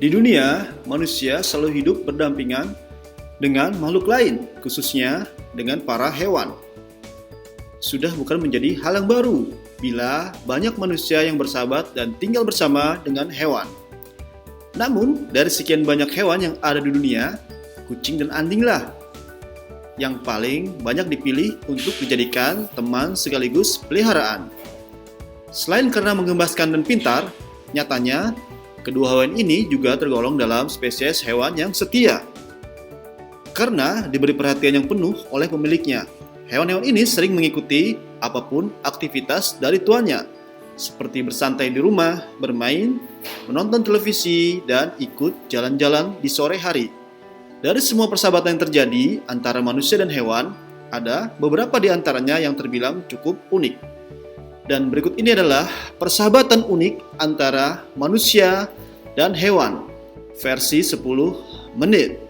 Di dunia, manusia selalu hidup berdampingan dengan makhluk lain, khususnya dengan para hewan. Sudah bukan menjadi hal yang baru bila banyak manusia yang bersahabat dan tinggal bersama dengan hewan. Namun, dari sekian banyak hewan yang ada di dunia, kucing dan anjinglah yang paling banyak dipilih untuk dijadikan teman sekaligus peliharaan. Selain karena menggembaskan dan pintar, nyatanya kedua hewan ini juga tergolong dalam spesies hewan yang setia. Karena diberi perhatian yang penuh oleh pemiliknya, hewan-hewan ini sering mengikuti apapun aktivitas dari tuannya, seperti bersantai di rumah, bermain, menonton televisi, dan ikut jalan-jalan di sore hari. Dari semua persahabatan yang terjadi antara manusia dan hewan, ada beberapa di antaranya yang terbilang cukup unik. Dan berikut ini adalah persahabatan unik antara manusia dan hewan, versi 10 menit.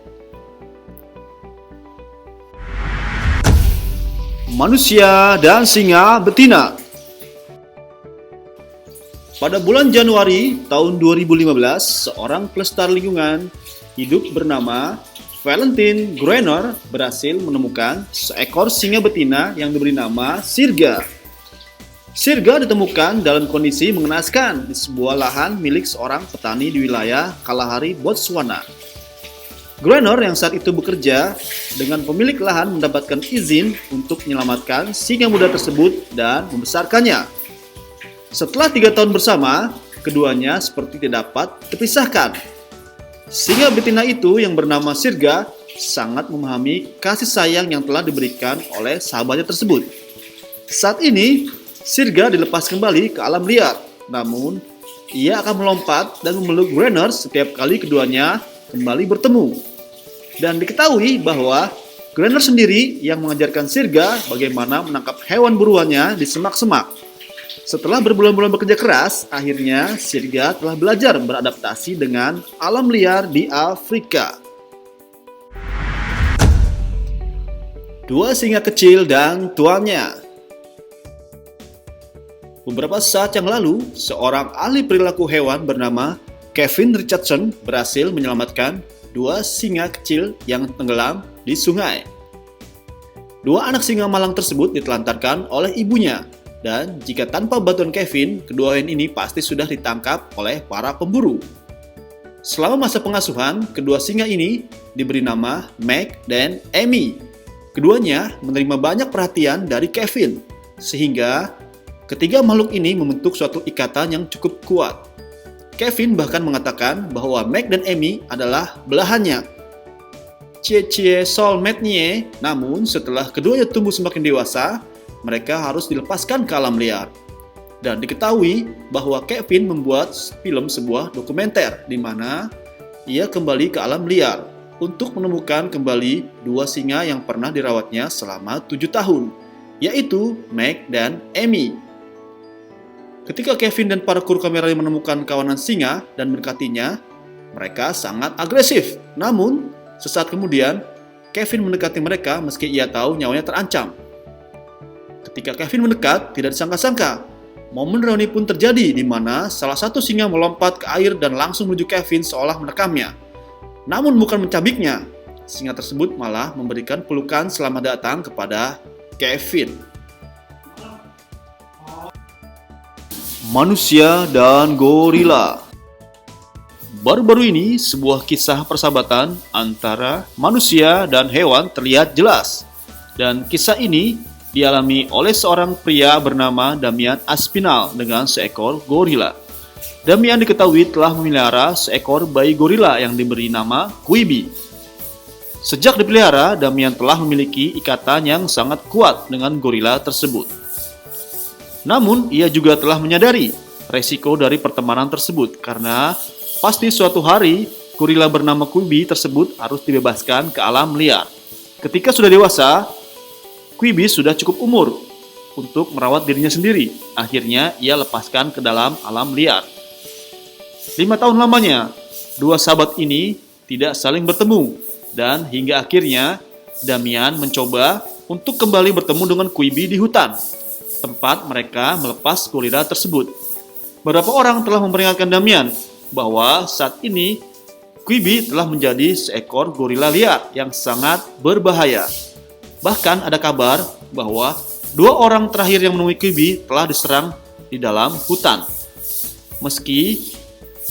Manusia dan singa betina. Pada bulan Januari tahun 2015, seorang pelestari lingkungan hidup bernama Valentin Gruner berhasil menemukan seekor singa betina yang diberi nama Sirga. Sirga ditemukan dalam kondisi mengenaskan di sebuah lahan milik seorang petani di wilayah Kalahari, Botswana. Gruner yang saat itu bekerja dengan pemilik lahan mendapatkan izin untuk menyelamatkan singa muda tersebut dan membesarkannya. Setelah 3 tahun bersama, keduanya seperti tidak dapat terpisahkan. Singa betina itu yang bernama Sirga sangat memahami kasih sayang yang telah diberikan oleh sahabatnya tersebut. Saat ini, Sirga dilepas kembali ke alam liar. Namun, ia akan melompat dan memeluk Gruner setiap kali keduanya kembali bertemu. Dan diketahui bahwa Gruner sendiri yang mengajarkan Sirga bagaimana menangkap hewan buruannya di semak-semak. Setelah berbulan-bulan bekerja keras, akhirnya Sirga telah belajar beradaptasi dengan alam liar di Afrika. Dua singa kecil dan tuannya. Beberapa saat yang lalu, seorang ahli perilaku hewan bernama Kevin Richardson berhasil menyelamatkan 2 singa kecil yang tenggelam di sungai. 2 anak singa malang tersebut ditelantarkan oleh ibunya. Dan jika tanpa bantuan Kevin, kedua hewan ini pasti sudah ditangkap oleh para pemburu. Selama masa pengasuhan, kedua singa ini diberi nama Meg dan Amy. Keduanya menerima banyak perhatian dari Kevin, sehingga ketiga makhluk ini membentuk suatu ikatan yang cukup kuat. Kevin bahkan mengatakan bahwa Meg dan Amy adalah belahannya. Cie-cie soulmate-nye. Namun setelah keduanya tumbuh semakin dewasa, mereka harus dilepaskan ke alam liar. Dan diketahui bahwa Kevin membuat film sebuah dokumenter di mana ia kembali ke alam liar untuk menemukan kembali 2 singa yang pernah dirawatnya selama 7 tahun, yaitu Meg dan Amy. Ketika Kevin dan para kru kamera menemukan kawanan singa dan mendekatinya, mereka sangat agresif. Namun, sesaat kemudian, Kevin mendekati mereka meski ia tahu nyawanya terancam. Ketika Kevin mendekat, tidak disangka-sangka, momen reuni pun terjadi di mana salah satu singa melompat ke air dan langsung menuju Kevin seolah menekamnya. Namun bukan mencabiknya, singa tersebut malah memberikan pelukan selamat datang kepada Kevin. Manusia dan gorila. Baru-baru ini, sebuah kisah persahabatan antara manusia dan hewan terlihat jelas. Dan kisah ini dialami oleh seorang pria bernama Damian Aspinall dengan seekor gorila. Damian diketahui telah memelihara seekor bayi gorila yang diberi nama Quibi. Sejak dipelihara, Damian telah memiliki ikatan yang sangat kuat dengan gorila tersebut. Namun, ia juga telah menyadari resiko dari pertemanan tersebut karena pasti suatu hari gorila bernama Quibi tersebut harus dibebaskan ke alam liar. Ketika sudah dewasa, Quibi sudah cukup umur untuk merawat dirinya sendiri. Akhirnya, ia lepaskan ke dalam alam liar. 5 tahun lamanya, 2 sahabat ini tidak saling bertemu dan hingga akhirnya Damian mencoba untuk kembali bertemu dengan Quibi di hutan, tempat mereka melepas gorila tersebut. Beberapa orang telah memperingatkan Damian bahwa saat ini Quibi telah menjadi seekor gorila liar yang sangat berbahaya. Bahkan ada kabar bahwa 2 orang terakhir yang menemui Quibi telah diserang di dalam hutan. Meski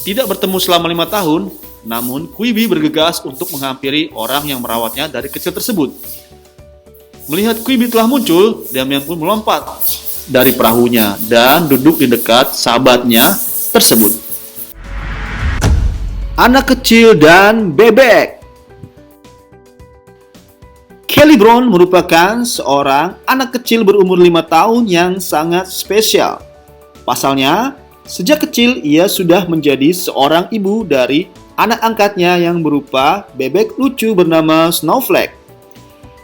tidak bertemu selama 5 tahun, namun Quibi bergegas untuk menghampiri orang yang merawatnya dari kecil tersebut. Melihat Quibi telah muncul, Damian pun melompat dari perahunya dan duduk di dekat sahabatnya tersebut. Anak kecil dan bebek. Kelly Brown merupakan seorang anak kecil berumur 5 tahun yang sangat spesial. Pasalnya, sejak kecil ia sudah menjadi seorang ibu dari anak angkatnya yang berupa bebek lucu bernama Snowflake.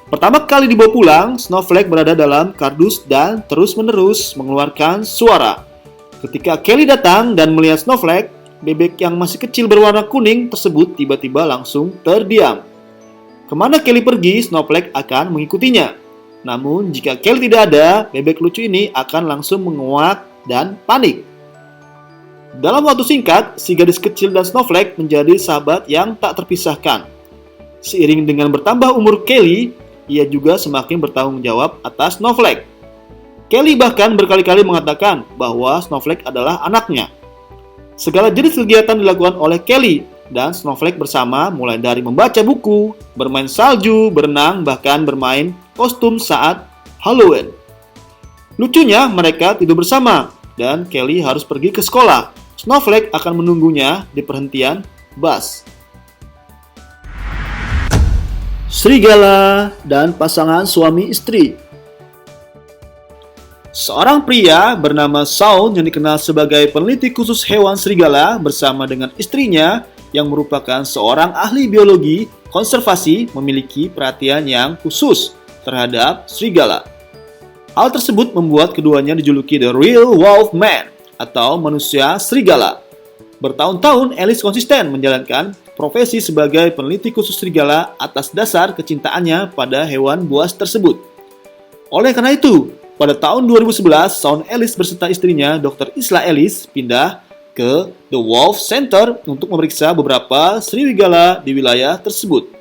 Pertama kali dibawa pulang, Snowflake berada dalam kardus dan terus-menerus mengeluarkan suara. Ketika Kelly datang dan melihat Snowflake, bebek yang masih kecil berwarna kuning tersebut tiba-tiba langsung terdiam. Kemana Kelly pergi, Snowflake akan mengikutinya. Namun, jika Kelly tidak ada, bebek lucu ini akan langsung menguak dan panik. Dalam waktu singkat, si gadis kecil dan Snowflake menjadi sahabat yang tak terpisahkan. Seiring dengan bertambah umur Kelly, ia juga semakin bertanggung jawab atas Snowflake. Kelly bahkan berkali-kali mengatakan bahwa Snowflake adalah anaknya. Segala jenis kegiatan dilakukan oleh Kelly dan Snowflake bersama, mulai dari membaca buku, bermain salju, berenang, bahkan bermain kostum saat Halloween. Lucunya, mereka tidur bersama dan Kelly harus pergi ke sekolah. Snowflake akan menunggunya di perhentian bus. Serigala dan pasangan suami istri. Seorang pria bernama Saul yang dikenal sebagai peneliti khusus hewan serigala bersama dengan istrinya yang merupakan seorang ahli biologi konservasi memiliki perhatian yang khusus terhadap serigala. Hal tersebut membuat keduanya dijuluki The Real Wolf Man atau manusia serigala. Bertahun-tahun Ellis konsisten menjalankan profesi sebagai peneliti khusus serigala atas dasar kecintaannya pada hewan buas tersebut. Oleh karena itu, pada tahun 2011, Shawn Ellis beserta istrinya, Dr. Isla Ellis, pindah ke The Wolf Center untuk memeriksa beberapa serigala di wilayah tersebut.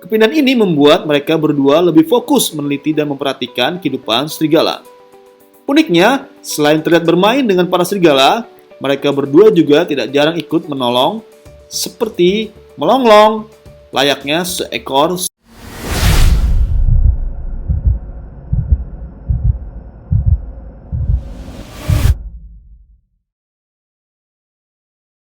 Kepindahan ini membuat mereka berdua lebih fokus meneliti dan memperhatikan kehidupan serigala. Uniknya, selain terlihat bermain dengan para serigala, mereka berdua juga tidak jarang ikut menolong seperti melonglong layaknya seekor